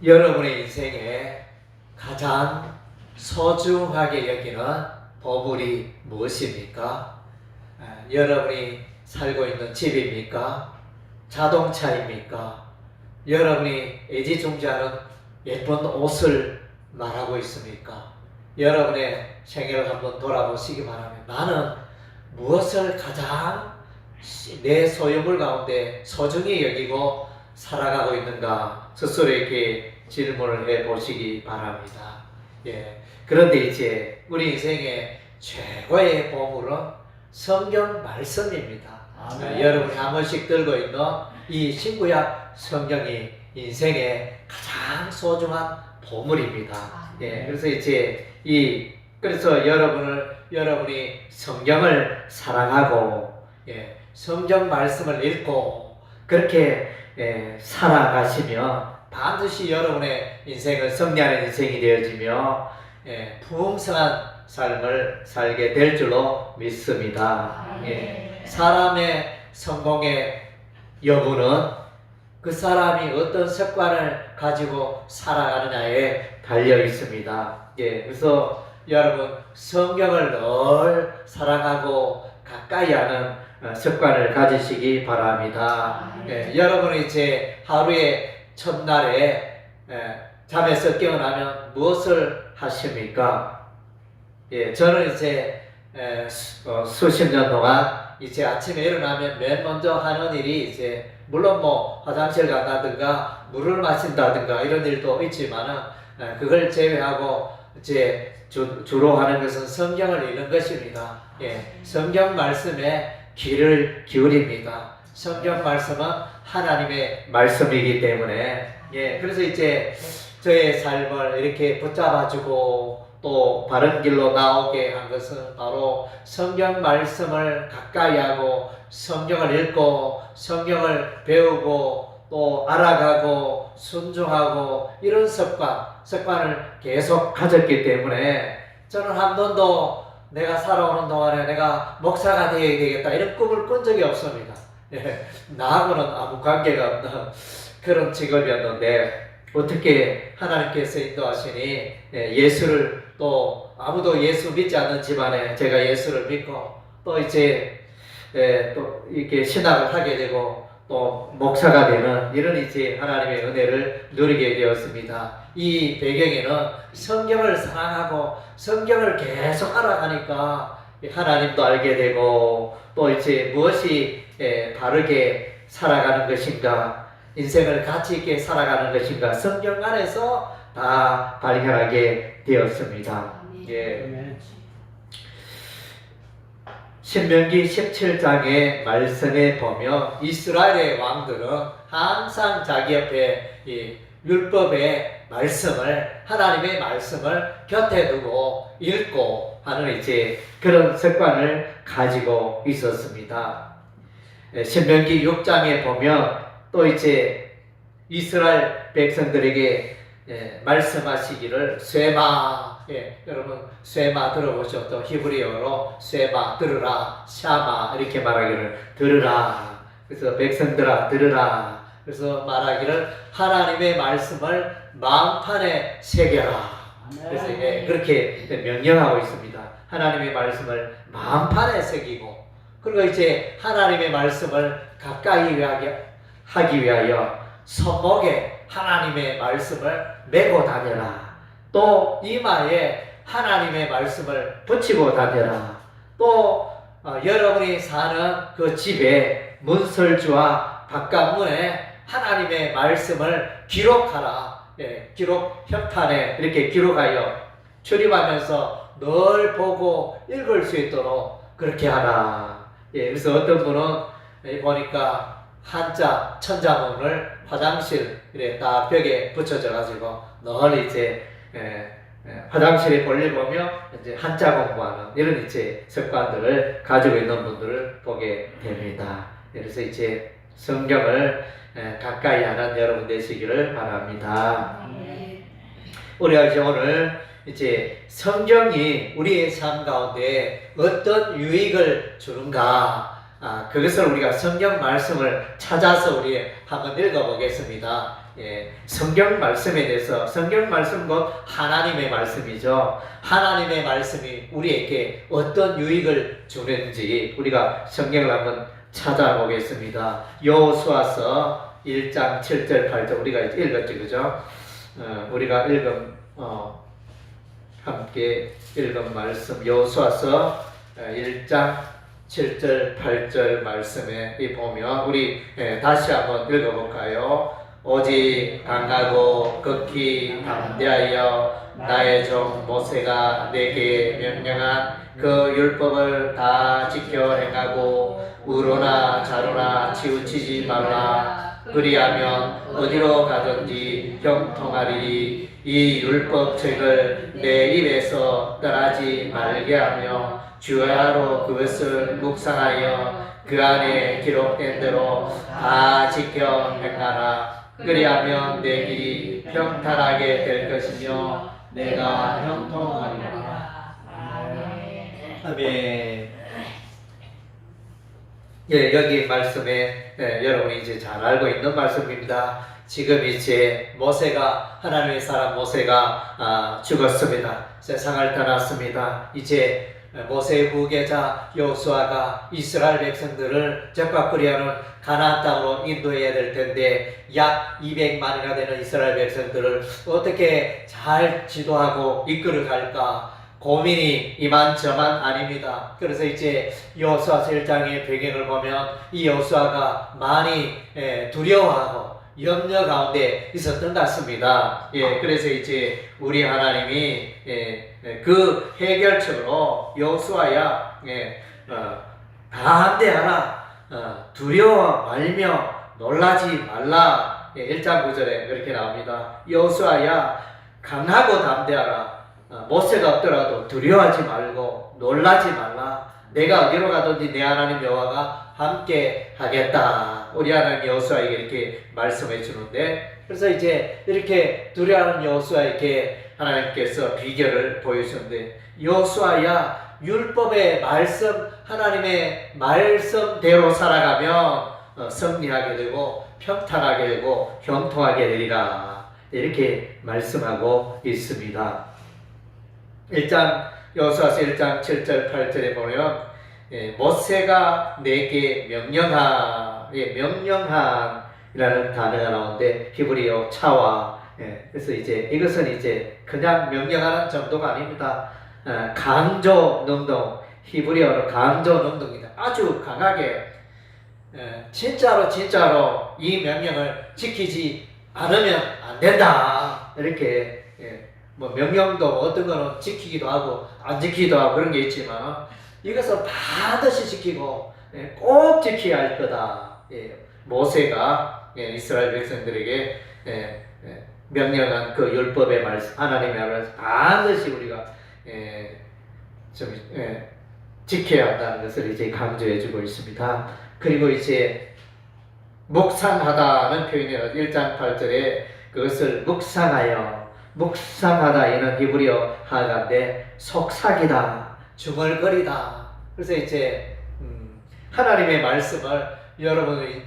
여러분의 인생에 가장 소중하게 여기는 보물이 무엇입니까? 여러분이 살고 있는 집입니까? 자동차입니까? 여러분이 애지중지하는 예쁜 옷을 말하고 있습니까? 여러분의 생애를 한번 돌아보시기 바랍니다. 나는 무엇을 가장 내 소유물 가운데 소중히 여기고 살아가고 있는가 스스로에게 질문을 해 보시기 바랍니다. 그런데 이제 우리 인생의 최고의 보물은 성경 말씀입니다. 여러분이 한 번씩 들고 있는 이 신구약 성경이 인생의 가장 소중한 보물입니다. 그래서 이제 그래서 여러분이 성경을 사랑하고 성경 말씀을 읽고 그렇게 살아가시면 반드시 여러분의 인생은 승리하는 인생이 되어지며 풍성한 삶을 살게 될 줄로 믿습니다. 사람의 성공의 여부는 그 사람이 어떤 습관을 가지고 살아가느냐에 달려 있습니다. 그래서 여러분 성경을 늘 사랑하고 가까이 하는 습관을 가지시기 바랍니다. 여러분이 이제 하루의 첫날에 잠에서 깨어나면 무엇을 하십니까? 저는 이제 수십 년 동안 이제 아침에 일어나면 맨 먼저 하는 일이 이제 물론 뭐 화장실 간다든가 물을 마신다든가 이런 일도 있지만은 그걸 제외하고 이제 주로 하는 것은 성경을 읽는 것입니다. 성경 말씀에 귀를 기울입니다. 성경 말씀은 하나님의 말씀이기 때문에 그래서 이제 저의 삶을 이렇게 붙잡아주고 또 바른 길로 나오게 한 것은 바로 성경 말씀을 가까이 하고 성경을 읽고 성경을 배우고 또 알아가고 순종하고 이런 습관을 계속 가졌기 때문에 저는 한 번도 내가 살아오는 동안에 내가 목사가 되어야 되겠다 이런 꿈을 꾼 적이 없습니다. 나하고는 아무 관계가 없는 그런 직업이었는데 어떻게 하나님께서 인도하시니 예수를 또 아무도 예수 믿지 않는 집안에 제가 예수를 믿고 또 이제 또 이렇게 신학을 하게 되고 또 목사가 되는 이런 이제 하나님의 은혜를 누리게 되었습니다. 이 배경에는 성경을 사랑하고 성경을 계속 알아가니까 하나님도 알게 되고 또 이제 무엇이 바르게 살아가는 것인가 인생을 가치 있게 살아가는 것인가 성경 안에서 다 발견하게 되었습니다. 신명기 17장의 말씀에 보면 이스라엘의 왕들은 항상 자기 옆에 이 율법의 말씀을 하나님의 말씀을 곁에 두고 읽고 하는 이제 그런 습관을 가지고 있었습니다. 신명기 6장에 보면 또 이제 이스라엘 백성들에게 말씀하시기를 쇠마 여러분 쇠마 들어보셨죠? 히브리어로 쇠마 들으라 샤마 이렇게 말하기를 들으라 그래서 백성들아 들으라 그래서 말하기를 하나님의 말씀을 마음판에 새겨라 그래서 그렇게 명령하고 있습니다. 하나님의 말씀을 마음판에 새기고 그리고 이제 하나님의 말씀을 가까이 하기 위하여 손목에 하나님의 말씀을 메고 다녀라. 또 이마에 하나님의 말씀을 붙이고 다녀라. 또 여러분이 사는 그 집에 문설주와 바깥문에 하나님의 말씀을 기록하라. 기록 현판에 이렇게 기록하여 출입하면서 늘 보고 읽을 수 있도록 그렇게 하라. 그래서 어떤 분은 보니까 한자 천자문을 화장실에 다 벽에 붙여져 가지고 늘 이제 화장실에 볼일 보며 이제 한자 공부하는 이런 이제 습관들을 가지고 있는 분들을 보게 됩니다. 그래서 이제 성경을 가까이 하는 여러분 되시기를 바랍니다. 우리가 이제 오늘 이제 성경이 우리의 삶 가운데 어떤 유익을 주는가 그것을 우리가 성경 말씀을 찾아서 우리 한번 읽어보겠습니다. 성경 말씀에 대해서, 성경 말씀 곧 하나님의 말씀이죠. 하나님의 말씀이 우리에게 어떤 유익을 주는지 우리가 성경을 한번 찾아보겠습니다. 여호수아서 1장 7절 8절 우리가 읽었죠, 그죠? 우리가 함께 읽은 말씀 여호수아서 1장 7절 8절 말씀에 보면 우리 다시 한번 읽어볼까요? 오직 강하고 극히 담대하여 나의 종 모세가 내게 명령한 그 율법을 다 지켜 행하고 우로나 좌로나 치우치지 말라. 그리하면 어디로 가든지 형통하리니 이 율법책을 내 입에서 떠나지 말게 하며 주야로 그것을 묵상하여 그 안에 기록된 대로 다 지켜 행하라. 그리하면 내 길이 평탄하게 될 것이며 내가 형통하리라. 아멘. 여기 말씀에 여러분이 이제 잘 알고 있는 말씀입니다. 지금 이제 하나님의 사람 모세가 죽었습니다. 세상을 떠났습니다. 이제 모세의 후계자 여호수아가 이스라엘 백성들을 적박거리하는 가나안 땅으로 인도해야 될 텐데 약 200만이나 되는 이스라엘 백성들을 어떻게 잘 지도하고 이끌어갈까 고민이 이만저만 아닙니다. 그래서 이제 여호수아서 1장의 배경을 보면 이 여호수아가 많이 두려워하고 염려 가운데 있었던 것 같습니다. 그래서 이제 우리 하나님이 그 해결책으로 여호수아야 담대하라, 두려워 말며 놀라지 말라. 1장 9절에 그렇게 나옵니다. 여호수아야 강하고 담대하라. 모세가 없더라도 두려워하지 말고 놀라지 말라. 내가 어디로 가든지 내 하나님 여호와가 함께 하겠다. 우리 하나님 여호수아에게 이렇게 말씀해 주는데, 그래서 이제 이렇게 두려워하는 여호수아에게 하나님께서 비결을 보여주는데, 여호수아야 율법의 말씀, 하나님의 말씀대로 살아가면 승리하게 되고 평탄하게 되고 형통하게 되리라. 이렇게 말씀하고 있습니다. 여호수아서 1장 7절 8절에 보면 모세가 내게 명령한이라는 단어가 나오는데 히브리어 차와, 그래서 이제 이것은 이제 그냥 명령하는 정도가 아닙니다. 강조 능동, 히브리어로 강조 능동입니다. 아주 강하게 진짜로 이 명령을 지키지 않으면 안 된다. 이렇게 뭐 명령도 어떤 거는 지키기도 하고 안 지키기도 하고 그런 게 있지만 이것을 반드시 지키고 꼭 지켜야 할 거다. 모세가 이스라엘 백성들에게 명령한 그 율법의 말씀, 하나님의 말씀 반드시 우리가 지켜야 한다는 것을 이제 강조해주고 있습니다. 그리고 이제 묵상하다는 표현이라 1장 8절에 그것을 묵상하다 이는 히브리어 하가인데 속삭이다, 중얼거리다. 그래서 이제 하나님의 말씀을 여러분의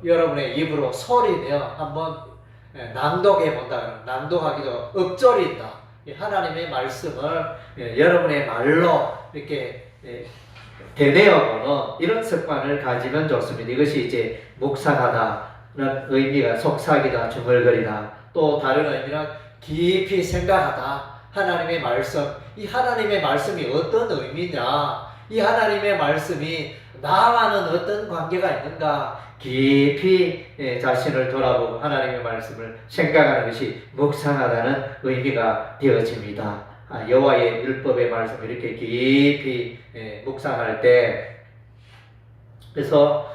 여러분의 입으로 소리내어 한번 낭독해 본다. 낭독하기도 읊조린다. 하나님의 말씀을 여러분의 말로 이렇게 되뇌어보는 이런 습관을 가지면 좋습니다. 이것이 이제 묵상하다는 의미가 속삭이다, 중얼거리다. 또 다른 의미는 깊이 생각하다. 하나님의 말씀, 이 하나님의 말씀이 어떤 의미냐, 이 하나님의 말씀이 나와는 어떤 관계가 있는가, 깊이 자신을 돌아보고 하나님의 말씀을 생각하는 것이 묵상하다는 의미가 되어집니다. 여호와의 율법의 말씀을 이렇게 깊이 묵상할 때, 그래서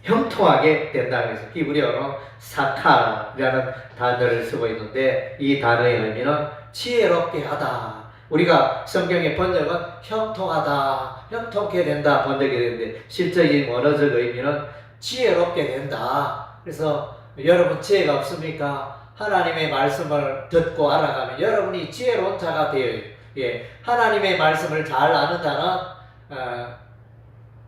형통하게 된다는 것을 히브리어로 사카라는 단어를 쓰고 있는데, 이 단어의 의미는 지혜롭게 하다. 우리가 성경의 번역은 형통하다, 형통케 된다 번역이 되는데 실제적인 원어적 의미는 지혜롭게 된다. 그래서 여러분 지혜가 없습니까? 하나님의 말씀을 듣고 알아가면 여러분이 지혜로운 자가 되어요. 하나님의 말씀을 잘 아는 자는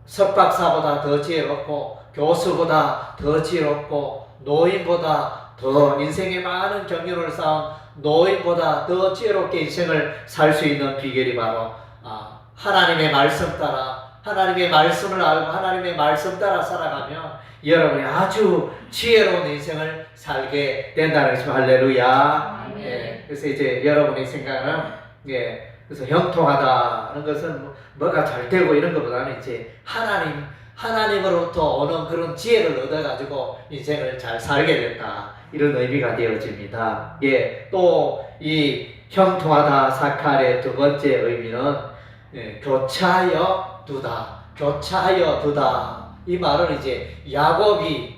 석박사보다 더 지혜롭고 교수보다 더 지혜롭고 노인보다 더 인생에 많은 경륜을 쌓은 노인보다 더 지혜롭게 인생을 살 수 있는 비결이 바로 하나님의 말씀 따라 하나님의 말씀을 알고 하나님의 말씀 따라 살아가면 여러분이 아주 지혜로운 인생을 살게 된다는 것이죠. 할렐루야. 예, 그래서 이제 여러분의 생각은 그래서 형통하다는 것은 뭐가 잘 되고 이런 것보다는 이제 하나님으로부터 오는 그런 지혜를 얻어가지고 인생을 잘 살게 된다. 이런 의미가 되어집니다. 예, 또 이 형통하다 사칼의 두 번째 의미는 교차하여 두다. 교차하여 두다. 이 말은 이제 야곱이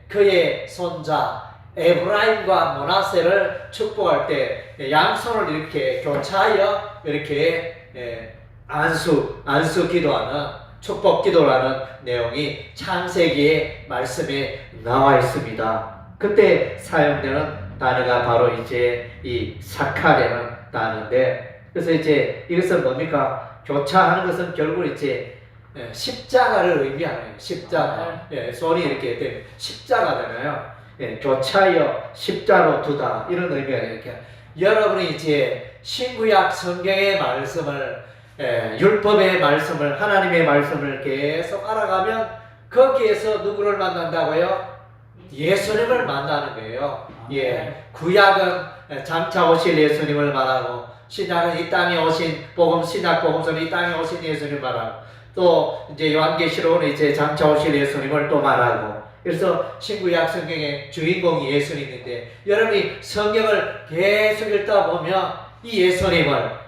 그의 손자 에브라임과 므낫세를 축복할 때 양손을 이렇게 교차하여 이렇게 안수 기도하는 축복 기도라는 내용이 창세기의 말씀에 나와 있습니다. 그때 사용되는 단어가 바로 이제 이 사칼이라는 단어인데, 그래서 이제 이것은 뭡니까? 교차하는 것은 결국 이제 십자가를 의미하는 십자가. 손이 이렇게 되면 십자가잖아요. 교차하여 십자로 두다 이런 의미가 이렇게. 여러분이 이제 신구약 성경의 말씀을 율법의 말씀을 하나님의 말씀을 계속 알아가면 거기에서 누구를 만난다고요? 예수님을 만나는 거예요. 예, 구약은 장차 오실 예수님을 말하고 신약은 이 땅에 오신 신약 복음서는 이 땅에 오신 예수님을 말하고 또 이제 요한계시록은 이제 장차 오실 예수님을 또 말하고. 그래서 신구약 성경의 주인공이 예수님인데 여러분이 성경을 계속 읽다 보면 이 예수님을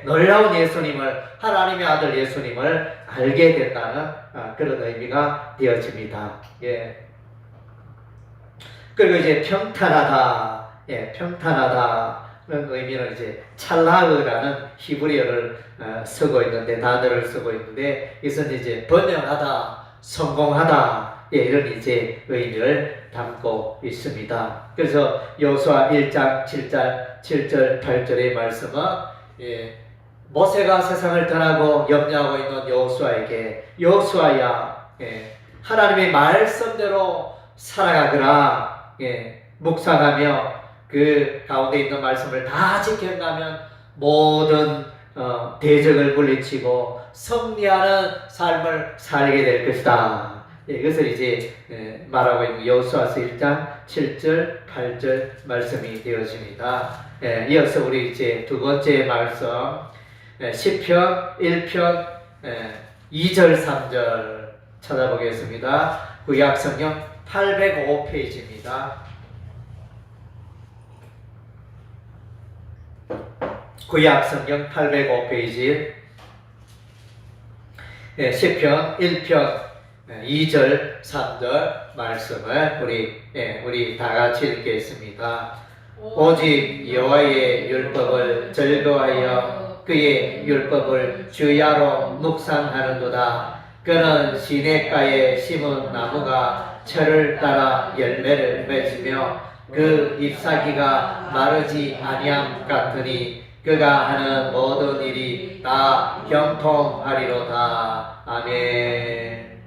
놀라운 예수님을 하나님의 아들 예수님을 알게 된다는 그런 의미가 되어집니다. 예. 그리고 이제 평탄하다, 평탄하다는 의미는 이제 찰나흐라는 히브리어를 쓰고 있는데 단어를 쓰고 있는데 이것은 이제 번영하다, 성공하다 이런 이제 의미를 담고 있습니다. 그래서 여호수아 1장 7절 8절의 말씀은 모세가 세상을 떠나고 염려하고 있는 여호수아야 하나님의 말씀대로 살아가거라. 묵상하며 그 가운데 있는 말씀을 다 지켜가면 모든 대적을 물리치고 승리하는 삶을 살게 될 것이다. 이것을 이제 말하고 있는 여호수아서 1장 7절 8절 말씀이 되어집니다. 이어서 우리 이제 두 번째 말씀 시편 1편 2절 3절 찾아보겠습니다. 구약 성경 805페이지입니다. 구약 성경 805페이지 시편 1편 2절 3절 말씀을 우리 다 같이 읽겠습니다. 오직 여호와의 율법을 즐거워하여 그의 율법을 주야로 묵상하는도다. 그는 시냇가에 심은 나무가 철을 따라 열매를 맺으며 그 잎사귀가 마르지 아니함 같으니 그가 하는 모든 일이 다 형통하리로다. 아멘.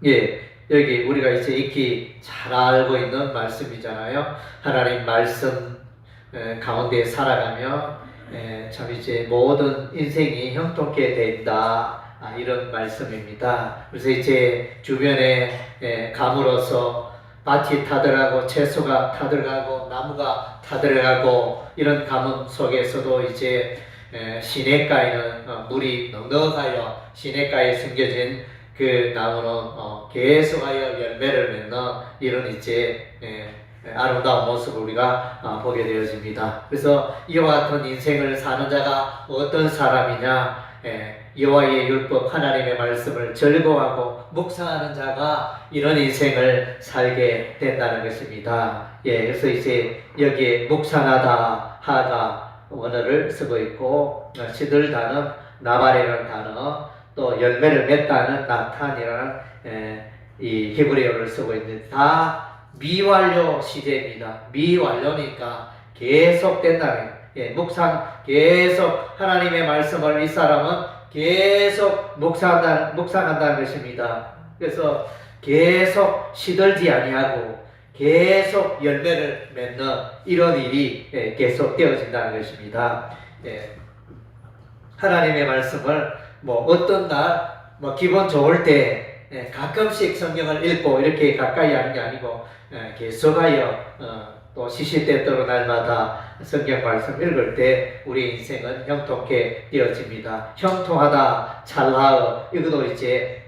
예, 여기 우리가 이제 익히 잘 알고 있는 말씀이잖아요. 하나님 말씀 가운데 살아가며 참 이제 모든 인생이 형통케 된다. 이런 말씀입니다. 그래서 이제 주변에 감으로써 밭이 타들어가고 채소가 타들어가고 나무가 타들어가고 이런 가뭄 속에서도 이제 시냇가에는 물이 넉넉하여 시냇가에 숨겨진 그 나무는 계속하여 열매를 맺는 이런 이제 아름다운 모습을 우리가 보게 되어집니다. 그래서 이와 같은 인생을 사는 자가 어떤 사람이냐? 여호와의 율법 하나님의 말씀을 즐거워하고 묵상하는 자가 이런 인생을 살게 된다는 것입니다. 그래서 이제 여기에 묵상하다 하다 원어를 쓰고 있고 시들다는 나발이라는 단어 또 열매를 맺다는 나탄이라는 이 히브리어를 쓰고 있는데 다 미완료 시제입니다. 미완료니까 계속 된다는 묵상 계속 하나님의 말씀을 이 사람은 계속 묵상한다는 것입니다. 그래서 계속 시들지 아니하고 계속 열매를 맺는 이런 일이 계속 되어진다는 것입니다. 하나님의 말씀을 뭐 어떤 날 뭐 기분 좋을 때 가끔씩 성경을 읽고 이렇게 가까이 하는 게 아니고 계속하여 또 시시때때로 날마다 성경 말씀 읽을 때 우리 인생은 형통케 되어집니다. 형통하다 찰나어 이것도 이제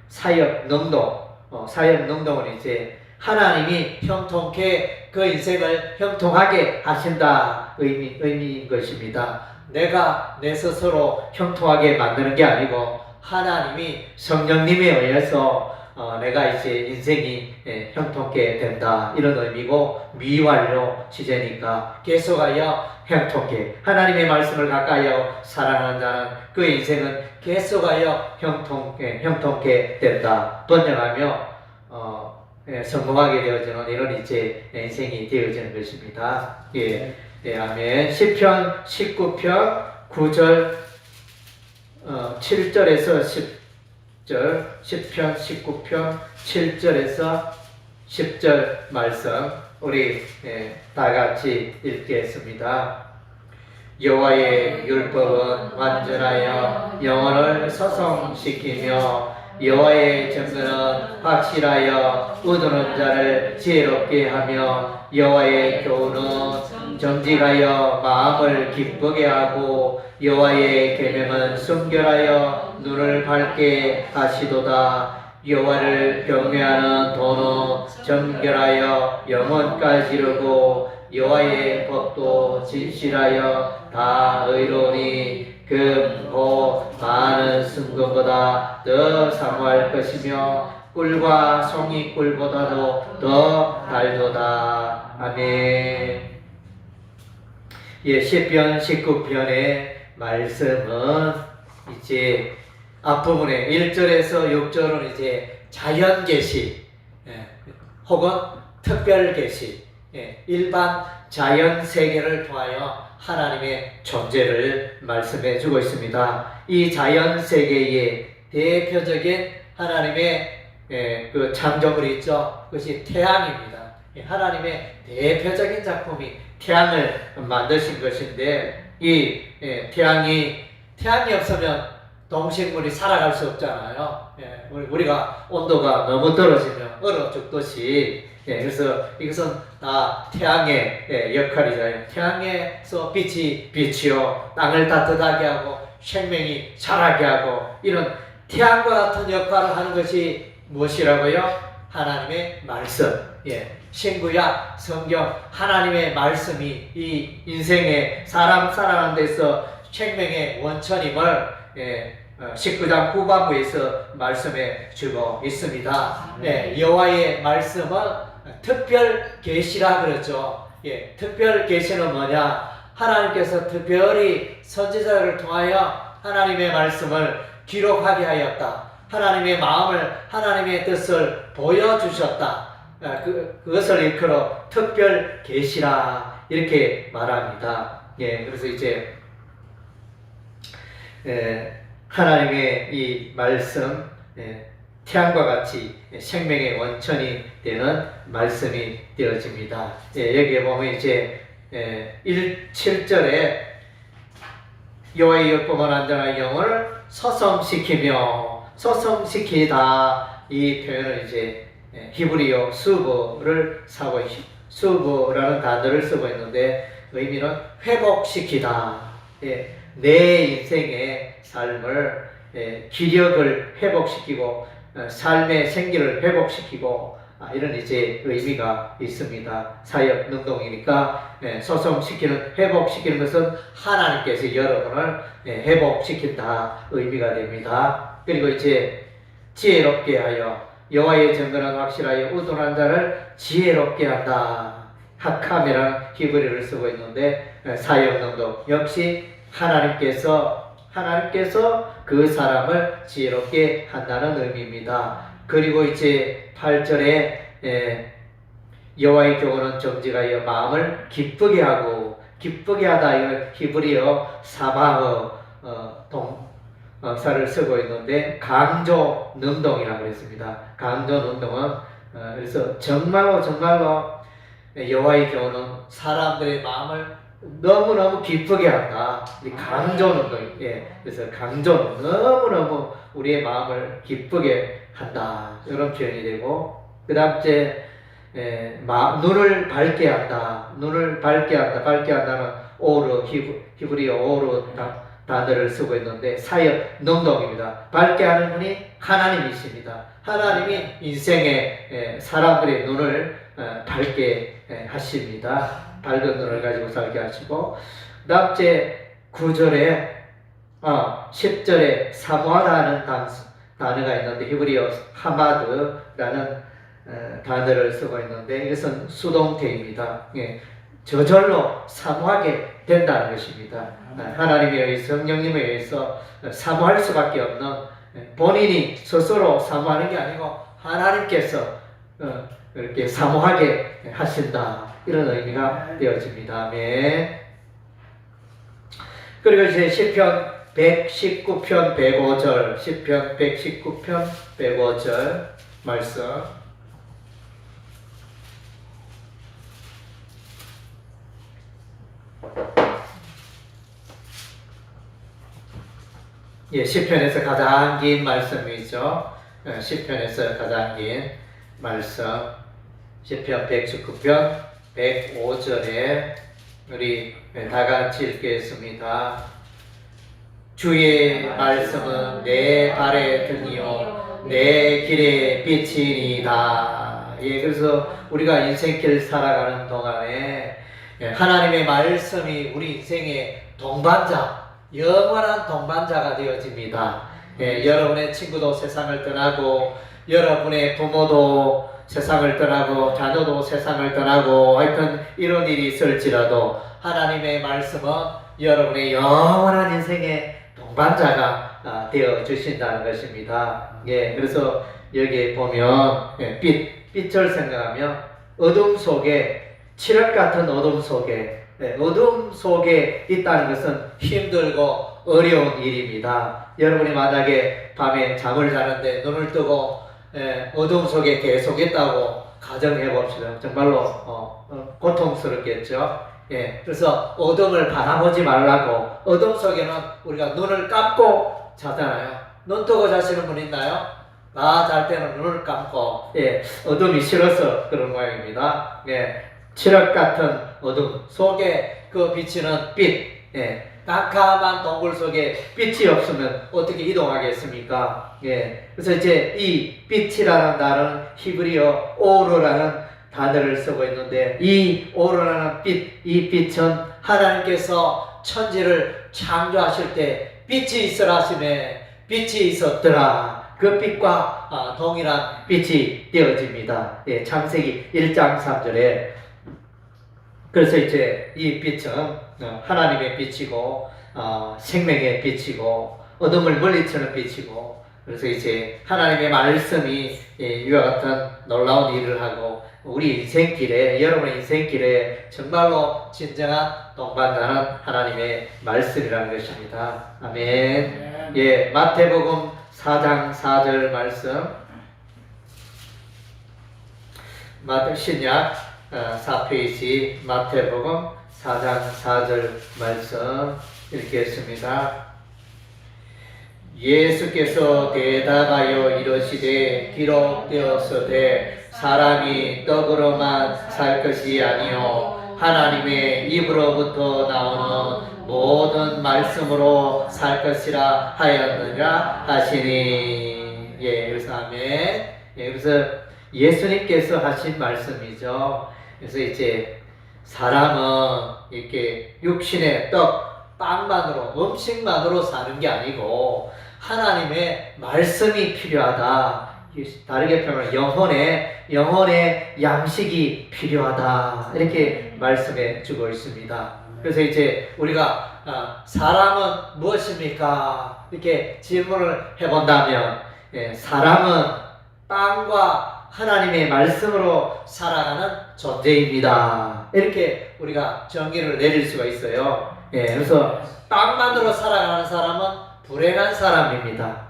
사역 능동 사역 능동은 이제 하나님이 형통케 그 인생을 형통하게 하신다 의미인 것입니다. 내가 내 스스로 형통하게 만드는 게 아니고 하나님이 성령님에 의해서 내가 이제 인생이 형통케 된다 이런 의미고 미완료 시제니까 계속하여 형통케 하나님의 말씀을 가까이하여 사랑하는 자는 그 인생은 계속하여 형통케 된다. 번영하며 성공하게 되어지는 이런 이제 인생이 되어지는 것입니다. 아멘. 시편 19편 9절 7절에서 10절, 시편 19편 7절에서 10절 말씀 우리 다 같이 읽겠습니다. 여호와의 율법은 완전하여 영혼을 소성시키며 여호와의 증거는 확실하여 의도는 자를 지혜롭게 하며 여호와의 교훈은 정직하여 마음을 기쁘게 하고 여호와의 계명은 순결하여 눈을 밝게 하시도다. 여호와를 경외하는 도는 정결하여 영혼까지 이르고 여호와의 법도 진실하여 다 의로우니 금고 많은 순금보다 더 사모할 것이며 꿀과 송이꿀보다도 더 달도다. 아멘. 시편 19편의 말씀은 이제 앞부분에 1절에서 6절은 이제 자연 계시 혹은 특별 계시 일반 자연 세계를 통하여 하나님의 존재를 말씀해 주고 있습니다. 이 자연 세계의 대표적인 하나님의 그 창조물이 있죠. 그것이 태양입니다. 하나님의 대표적인 작품이 태양을 만드신 것인데 이 태양이 없으면 동식물이 살아갈 수 없잖아요. 우리가 온도가 너무 떨어지면 얼어 죽듯이 그래서 이것은 다 태양의 역할이잖아요. 태양에서 빛이 비치어 땅을 따뜻하게 하고 생명이 자라게 하고 이런 태양과 같은 역할을 하는 것이 무엇이라고요? 하나님의 말씀. 신구약 성경 하나님의 말씀이 이 인생의 사람 살아가는 데서 생명의 원천임을 19장 후반부에서 말씀해 주고 있습니다. 여호와의 말씀은 특별 계시라 그러죠. 특별 계시는 뭐냐? 하나님께서 특별히 선지자를 통하여 하나님의 말씀을 기록하게 하였다. 하나님의 마음을 하나님의 뜻을 보여주셨다. 그것을 일컬어 특별 계시라 이렇게 말합니다. 그래서 이제 하나님의 이 말씀 태양과 같이 생명의 원천이 되는 말씀이 되어집니다. 여기에 보면 이제 7절에 여호와의 율법은 완전한 영혼을 소성시키다 이 표현을 이제 히브리어 수브라는 단어를 쓰고 있는데 의미는 회복시키다. 내 인생의 삶을 기력을 회복시키고 삶의 생기를 회복시키고 이런 이제 의미가 있습니다. 사역 능동이니까 소성시키는 회복시키는 것은 하나님께서 여러분을 회복시킨다 의미가 됩니다. 그리고 이제 지혜롭게 하여 여호와의 증거는 확실하여 의도한 자를 지혜롭게 한다. 하캄이라는 히브리어를 쓰고 있는데 사역 능동 역시 하나님께서 그 사람을 지혜롭게 한다는 의미입니다. 그리고 이제 8절에 여호와의 교훈은 정직하여 마음을 기쁘게 하고 기쁘게 하다 이걸 히브리어 사마흐 사를 쓰고 있는데 강조 능동이라고 그랬습니다. 강조 능동은 그래서 정말로 여호와의 교훈은 사람들의 마음을 너무너무 기쁘게 한다. 이 강조 능동, 그래서 강조는 너무너무 우리의 마음을 기쁘게 한다. 이런 표현이 되고, 그 다음 째 눈을 밝게 한다. 눈을 밝게 한다는 오르, 히브리어 오르 단어를 쓰고 있는데 사역 능동입니다. 밝게 하는 분이 하나님이십니다. 하나님이 인생의 사람들의 눈을 밝게 하십니다. 밝은 눈을 가지고 살게 하시고, 그 다음째 9절에 10절에 사모하다는 단어가 있는데 히브리어 하마드라는 단어를 쓰고 있는데 이것은 수동태입니다. 저절로 사모하게 된다는 것입니다. 하나님에 의해서, 성령님에 의해서 사모할 수밖에 없는, 본인이 스스로 사모하는 게 아니고 하나님께서 이렇게 사모하게 하신다. 이런 의미가 되어집니다. 아멘. 그리고 이제 시편 119편 105절, 시편 119편 105절 말씀. 시편에서 가장 긴 말씀이죠. 시편에서 가장 긴 말씀. 시편 119편 105절에 우리 다 같이 읽겠습니다. 주의 말씀은 내 발의 등이요 내 길의 빛이니이다. 그래서 우리가 인생길 살아가는 동안에 하나님의 말씀이 우리 인생의 동반자, 영원한 동반자가 되어집니다. 여러분의 친구도 세상을 떠나고, 여러분의 부모도 세상을 떠나고, 자녀도 세상을 떠나고, 하여튼 이런 일이 있을지라도 하나님의 말씀은 여러분의 영원한 인생의 동반자가 되어 주신다는 것입니다. 그래서 여기 보면 빛을 생각하면 어둠 속에, 칠흑 같은 어둠 속에, 어둠 속에 있다는 것은 힘들고 어려운 일입니다. 여러분이 만약에 밤에 잠을 자는데 눈을 뜨고 어둠 속에 계속 있다고 가정해 봅시다. 정말로 고통스럽겠죠. 그래서 어둠을 바라보지 말라고. 어둠 속에는 우리가 눈을 감고 자잖아요. 눈 뜨고 자시는 분 있나요? 잘 때는 눈을 감고, 어둠이 싫어서 그런 모양입니다. 칠흑 같은 어둠 속에 그 비치는 빛, 깜깜한 동굴 속에 빛이 없으면 어떻게 이동하겠습니까? 그래서 이제 이 빛이라는 단어는 히브리어 오르라는 단어를 쓰고 있는데, 이 오르라는 빛, 이 빛은 하나님께서 천지를 창조하실 때 빛이 있으라 하시매 빛이 있었더라. 그 빛과 동일한 빛이 되어집니다. 창세기 1장 3절에. 그래서 이제 이 빛은 하나님의 빛이고, 생명의 빛이고, 어둠을 물리치는 빛이고, 그래서 이제 하나님의 말씀이 이와 같은 놀라운 일을 하고, 우리 인생길에, 여러분의 인생길에 정말로 진정한 동반자는 하나님의 말씀이라는 것입니다. 아멘. 마태복음 4장 4절 말씀. 신약 4페이지 마태복음 4장 4절 말씀 읽겠습니다. 예수께서 대답하여 이르시되 기록되었으되 사람이 떡으로만 살 것이 아니요 하나님의 입으로부터 나오는 모든 말씀으로 살 것이라 하였느니라 하시니. 그래서 아멘. 그래서 예수님께서 하신 말씀이죠. 그래서 이제 사람은 이렇게 육신의 떡, 빵만으로, 음식만으로 사는 게 아니고 하나님의 말씀이 필요하다. 다르게 표현하면 영혼의 양식이 필요하다. 이렇게 말씀해 주고 있습니다. 그래서 이제 우리가 사람은 무엇입니까? 이렇게 질문을 해본다면, 사람은 빵과 하나님의 말씀으로 살아가는 존재입니다. 이렇게 우리가 정의를 내릴 수가 있어요. 그래서 빵만으로 살아가는 사람은 불행한 사람입니다.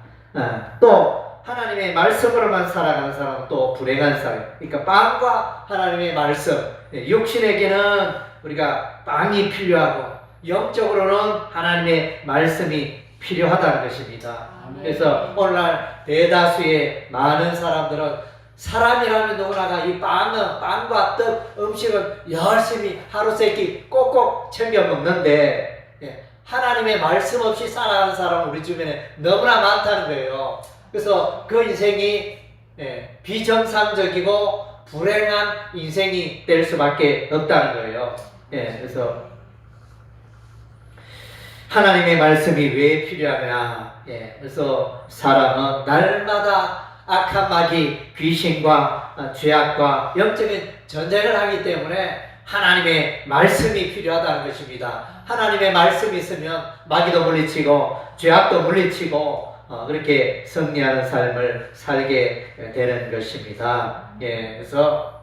또 하나님의 말씀으로만 살아가는 사람은 또 불행한 사람. 그러니까 빵과 하나님의 말씀. 육신에게는 우리가 빵이 필요하고 영적으로는 하나님의 말씀이 필요하다는 것입니다. 그래서 오늘날 대다수의 많은 사람들은 사람이라면 누구나가 이 빵과 떡, 음식을 열심히 하루 세끼 꼭꼭 챙겨 먹는데 하나님의 말씀 없이 살아가는 사람은 우리 주변에 너무나 많다는 거예요. 그래서 그 인생이 비정상적이고 불행한 인생이 될 수밖에 없다는 거예요. 그래서 하나님의 말씀이 왜 필요하냐? 그래서 사람은 날마다 악한 마귀, 귀신과 죄악과 영적인 전쟁을 하기 때문에 하나님의 말씀이 필요하다는 것입니다. 하나님의 말씀이 있으면 마귀도 물리치고 죄악도 물리치고 그렇게 승리하는 삶을 살게 되는 것입니다. 그래서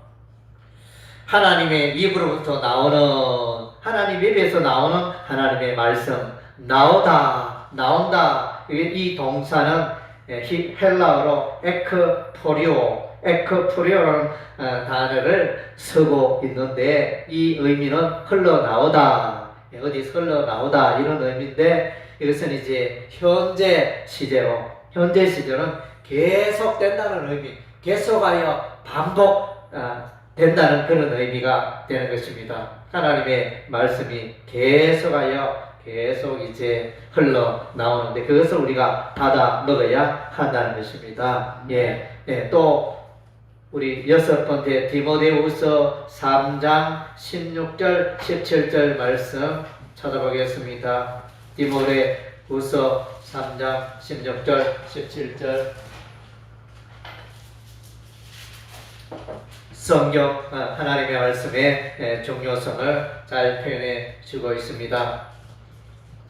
하나님의 입으로부터 나오는 하나님 입에서 나오는 하나님의 말씀 나온다 이 동사는 헬라어로 에크포리오라는 단어를 쓰고 있는데 이 의미는 흘러나오다 어디서 흘러나오다 이런 의미인데 이것은 이제 현재 시제로 현재 시제는 계속된다는 의미 계속하여 반복 된다는 그런 의미가 되는 것입니다. 하나님의 말씀이 계속 이제 흘러나오는데 그것을 우리가 받아 먹어야 한다는 것입니다. 또 우리 6번째 디모데후서 3장 16절 17절 말씀 찾아보겠습니다. 디모데후서 3장 16절 17절 성경 하나님의 말씀의 중요성을 잘 표현해 주고 있습니다.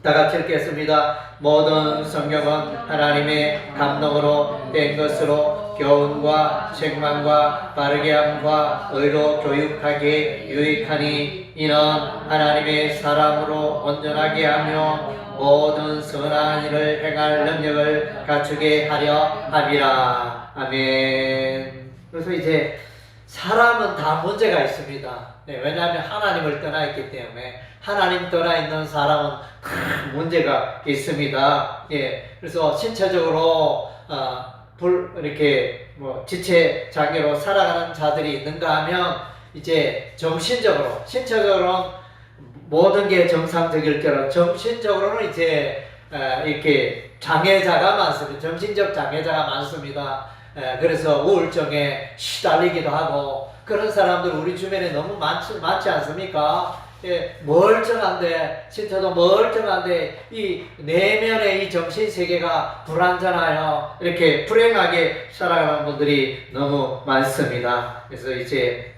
다 같이 읽겠습니다. 모든 성경은 하나님의 감동으로 된 것으로 교훈과 책망과 바르게 함과 의로 교육하기에 유익하니 이는 하나님의 사람으로 온전하게 하며 모든 선한 일을 행할 능력을 갖추게 하려 함이라. 아멘. 그래서 이제 사람은 다 문제가 있습니다. 왜냐하면 하나님을 떠나 있기 때문에 하나님 떠나 있는 사람은 큰 문제가 있습니다. 그래서 신체적으로 이렇게 지체 장애로 살아가는 자들이 있는가 하면 이제 정신적으로 신체적으로는 모든 게 정상적일 때로 정신적으로는 이제 이렇게 장애자가 많습니다. 정신적 장애자가 많습니다. 그래서 우울증에 시달리기도 하고 그런 사람들 우리 주변에 너무 많지 않습니까? 멀쩡한데 신체도 멀쩡한데 이 내면의 이 정신세계가 불완전하여 이렇게 불행하게 살아가는 분들이 너무 많습니다. 그래서 이제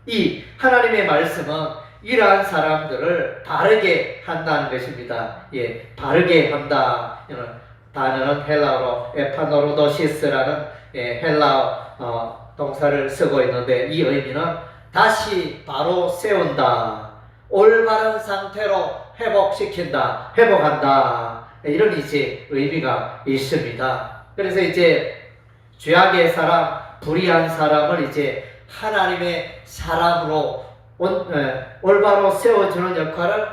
이 하나님의 말씀은 이러한 사람들을 바르게 한다는 것입니다. 바르게 한다. 이런 단어는 헬라어로 에파노로도시스라는 헬라어 동사를 쓰고 있는데 이 의미는 다시 바로 세운다. 올바른 상태로 회복시킨다. 회복한다. 이런 이제 의미가 있습니다. 그래서 이제 죄악의 사람, 불의한 사람을 이제 하나님의 사람으로 올바로 세워주는 역할을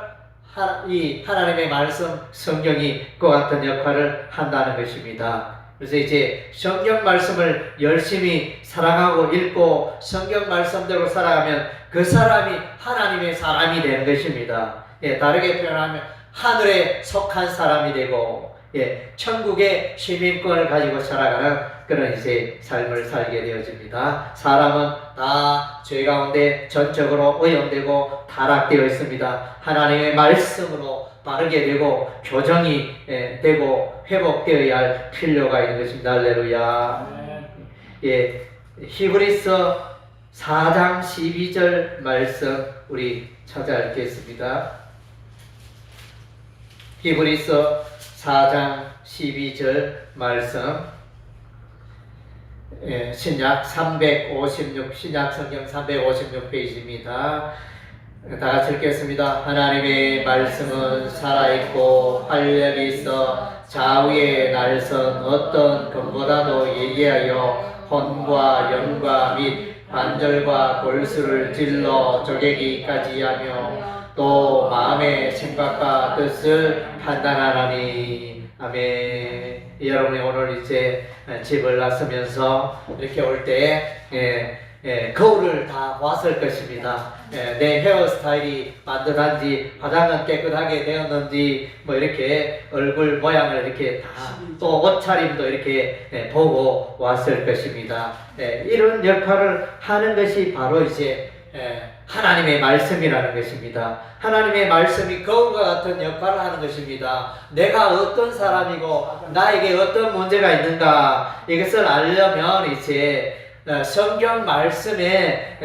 이 하나님의 말씀, 성경이 그 같은 역할을 한다는 것입니다. 그래서 이제 성경 말씀을 열심히 사랑하고 읽고 성경 말씀대로 살아가면 그 사람이 하나님의 사람이 되는 것입니다. 다르게 표현하면 하늘에 속한 사람이 되고 천국의 시민권을 가지고 살아가는 그런 이제 삶을 살게 되어집니다. 사람은 다 죄 가운데 전적으로 오염되고 타락되어 있습니다. 하나님의 말씀으로 바르게 되고 교정이 되고 회복되어야 할 필요가 있는 것입니다. 할렐루야. 히브리서 4장 12절 말씀 우리 찾아 읽겠습니다. 히브리서 4장 12절 말씀 신약 356 신약 성경 356페이지입니다. 다 같이 읽겠습니다. 하나님의 말씀은 살아있고 활력이 있어 좌우의 날선 어떤 검보다도 예리하여 혼과 영과 및 관절과 골수를 찔러 쪼개기까지 하며 또 마음의 생각과 뜻을 판단하나니. 아멘. 여러분이 오늘 이제 집을 나서면서 이렇게 올 때 거울을 다 봤을 것입니다. 내 헤어스타일이 만들었는지, 화장은 깨끗하게 되었는지, 뭐 이렇게 얼굴 모양을 이렇게 다, 또 옷차림도 이렇게 보고 왔을 것입니다. 이런 역할을 하는 것이 바로 이제 하나님의 말씀이라는 것입니다. 하나님의 말씀이 거울과 같은 역할을 하는 것입니다. 내가 어떤 사람이고 나에게 어떤 문제가 있는가, 이것을 알려면 이제 성경 말씀에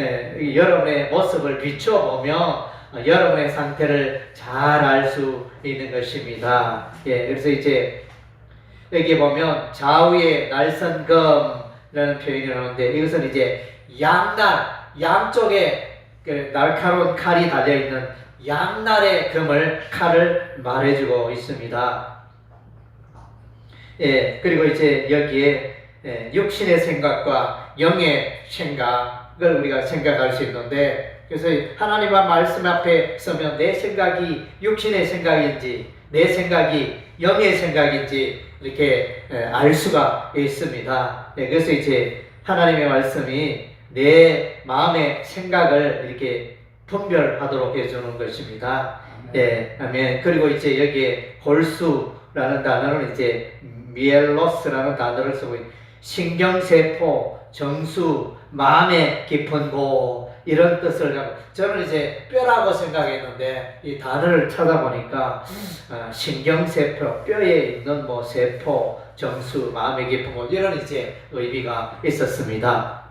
여러분의 모습을 비춰보며 여러분의 상태를 잘 알 수 있는 것입니다. 그래서 이제 여기 보면 좌우에 날선검이라는 표현이 나오는데, 이것은 이제 양쪽에 그 날카로운 칼이 달려있는 양날의 칼을 말해주고 있습니다. 그리고 이제 여기에 육신의 생각과 영의 생각을 우리가 생각할 수 있는데, 그래서 하나님의 말씀 앞에 서면 내 생각이 육신의 생각인지 내 생각이 영의 생각인지 이렇게 알 수가 있습니다. 그래서 이제 하나님의 말씀이 내 마음의 생각을 이렇게 분별하도록 해주는 것입니다. 아멘. 그리고 이제 여기에 골수라는 단어는 이제 미엘로스라는 단어를 쓰고 신경세포, 정수, 마음의 깊은 곳, 이런 뜻을 갖고, 저는 이제 뼈라고 생각했는데 이 단어를 찾아보니까 신경세포, 뼈에 있는 뭐 세포, 정수, 마음의 깊은 곳, 이런 이제 의미가 있었습니다.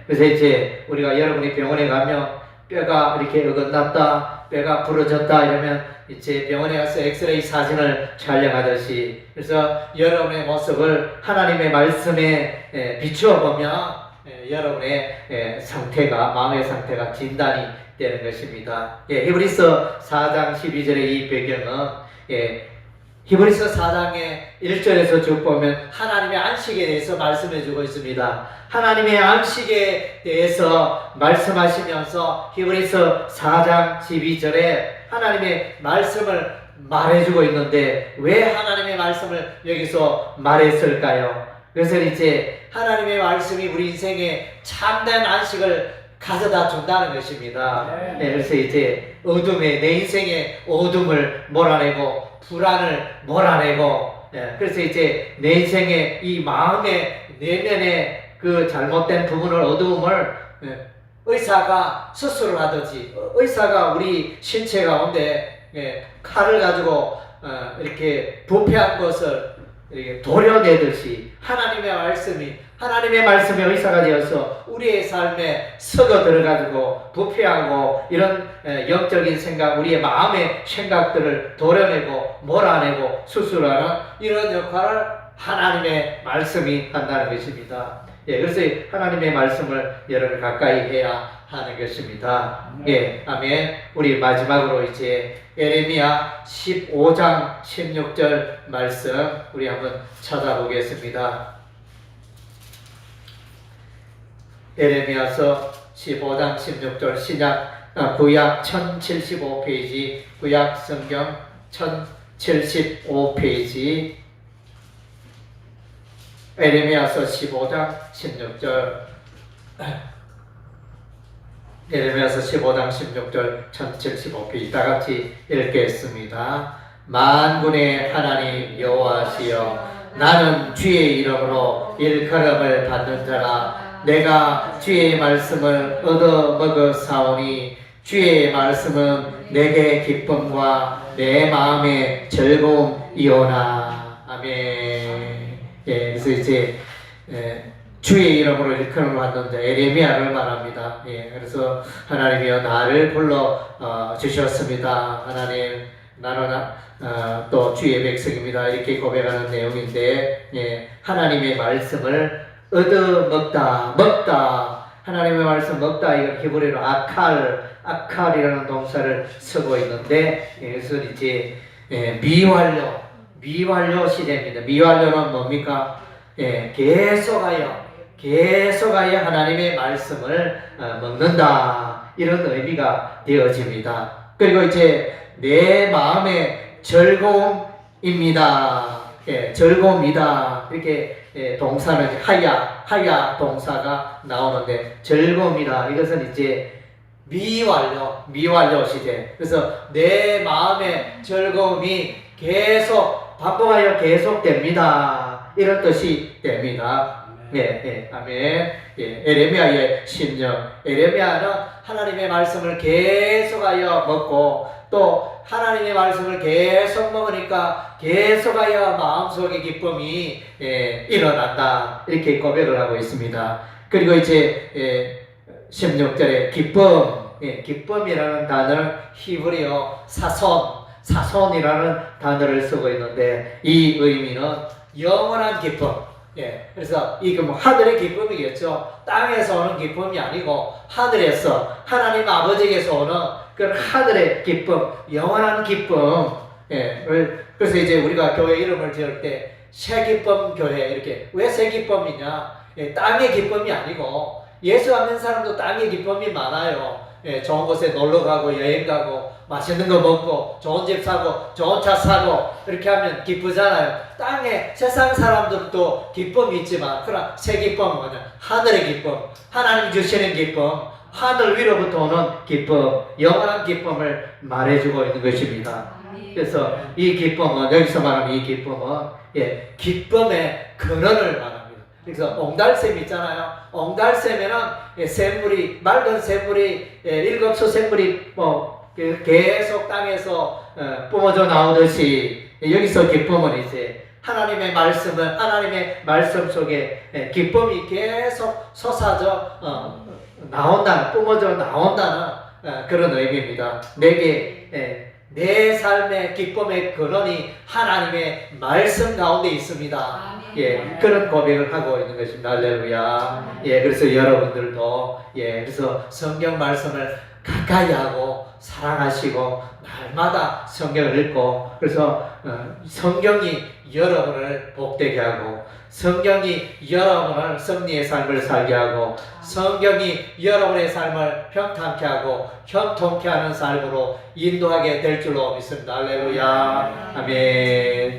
그래서 이제 우리가 여러분이 병원에 가면 뼈가 이렇게 어긋났다, 뼈가 부러졌다 이러면 이제 병원에 가서 엑스레이 사진을 촬영하듯이, 그래서 여러분의 모습을 하나님의 말씀에 비추어 보면 여러분의 상태가, 마음의 상태가 진단이 되는 것입니다. 히브리서 4장 12절의 이 배경은 히브리서 4장의 1절에서 쭉 보면 하나님의 안식에 대해서 말씀해 주고 있습니다. 하나님의 안식에 대해서 말씀하시면서 히브리서 4장 12절에 하나님의 말씀을 말해주고 있는데, 왜 하나님의 말씀을 여기서 말했을까요? 그래서 이제 하나님의 말씀이 우리 인생에 참된 안식을 가져다 준다는 것입니다. 그래서 이제 내 인생의 어둠을 몰아내고 불안을 몰아내고, 그래서 이제 내 인생의 이 마음의 내면의 그 잘못된 부분을, 어두움을 의사가 수술을 하듯이, 의사가 우리 신체 가운데 칼을 가지고 이렇게 부패한 것을 이렇게 도려내듯이 하나님의 말씀이 의사가 되어서 우리의 삶에 썩어 들어가지고 부패하고 이런 영적인 생각, 우리의 마음의 생각들을 도려내고 몰아내고 수술하는 이런 역할을 하나님의 말씀이 한다는 것입니다. 그래서 하나님의 말씀을 여러분 가까이 해야 하는 것입니다. 아멘. 우리 마지막으로 이제 에레미야 15장 16절 말씀 우리 한번 찾아보겠습니다. 에레미야서 15장 16절 구약 1075페이지, 구약 성경 1075페이지, 에레미야서 15장 16절, 에레미야서 15장 16절 1075페이지 다 같이 읽겠습니다. 만군의 하나님 여호와시여, 나는 주의 이름으로 일컬음을 받는 자라. 내가 주의 말씀을 얻어 먹었사오니 주의 말씀은 내게 기쁨과 내 마음의 즐거움이오나. 아멘. 그래서 이제 주의 이름으로 일컬음을 받는 자 에레미야를 말합니다. 그래서 하나님이여 나를 불러 주셨습니다. 하나님, 나는 또 주의 백성입니다. 이렇게 고백하는 내용인데, 하나님의 말씀을 얻어 먹다 하나님의 말씀 먹다 이건 히브리어로 아칼이라는 동사를 쓰고 있는데 이것은 이제 미완료 시대입니다. 미완료는 뭡니까? 계속하여 하나님의 말씀을 먹는다 이런 의미가 되어집니다. 그리고 이제 내 마음의 즐거움입니다. 즐거움이다 이렇게 동사는 하야 동사가 나오는데 즐거움이다 이것은 이제 미완료 시대. 그래서 내 마음의 즐거움이 반복하여 계속됩니다. 이런 뜻이 됩니다. 아멘. 에레미야의 심령. 에레미야는 하나님의 말씀을 계속하여 먹고 또 하나님의 말씀을 계속 먹으니까 계속하여 마음속의 기쁨이 일어난다. 이렇게 고백을 하고 있습니다. 그리고 이제 16절에 기쁨이라는 단어는 히브리어 사손이라는 단어를 쓰고 있는데 이 의미는 영원한 기쁨. 그래서 이게 뭐 하늘의 기쁨이겠죠. 땅에서 오는 기쁨이 아니고 하늘에서 하나님 아버지께서 오는 그런 하늘의 기쁨, 영원한 기쁨. 그래서 이제 우리가 교회 이름을 지을 때 새기쁨 교회 이렇게 왜 새기쁨이냐? 땅의 기쁨이 아니고 예수 믿는 사람도 땅의 기쁨이 많아요. 좋은 곳에 놀러 가고 여행 가고 맛있는 거 먹고 좋은 집 사고 좋은 차 사고 이렇게 하면 기쁘잖아요. 땅에 세상 사람들도 기쁨이 있지만 그러나 새 기쁨은 뭐냐? 하늘의 기쁨, 하나님 주시는 기쁨, 하늘 위로부터 오는 기쁨, 영원한 기쁨을 말해주고 있는 것입니다. 그래서 이 기쁨은 여기서 말하는 이 기쁨은 기쁨의 근원을 말합니다. 그래서 옹달샘 있잖아요. 옹달샘에는 샘물이 맑은 샘물이 7수 샘물이 계속 땅에서 뿜어져 나오듯이 여기서 기쁨은 이제 하나님의 말씀 속에 기쁨이 계속 솟아져 나온다는 뿜어져 나온다는 그런 의미입니다. 내 삶의 기쁨의 근원이 하나님의 말씀 가운데 있습니다. 그런 고백을 하고 있는 것입니다. 할렐루야. 그래서 여러분들도 그래서 성경 말씀을 가까이 하고 사랑하시고 날마다 성경을 읽고 그래서 성경이 여러분을 복되게 하고 성경이 여러분을 승리의 삶을 살게 하고 성경이 여러분의 삶을 평탄케 하고 형통케 하는 삶으로 인도하게 될 줄로 믿습니다. 할렐루야. 아멘.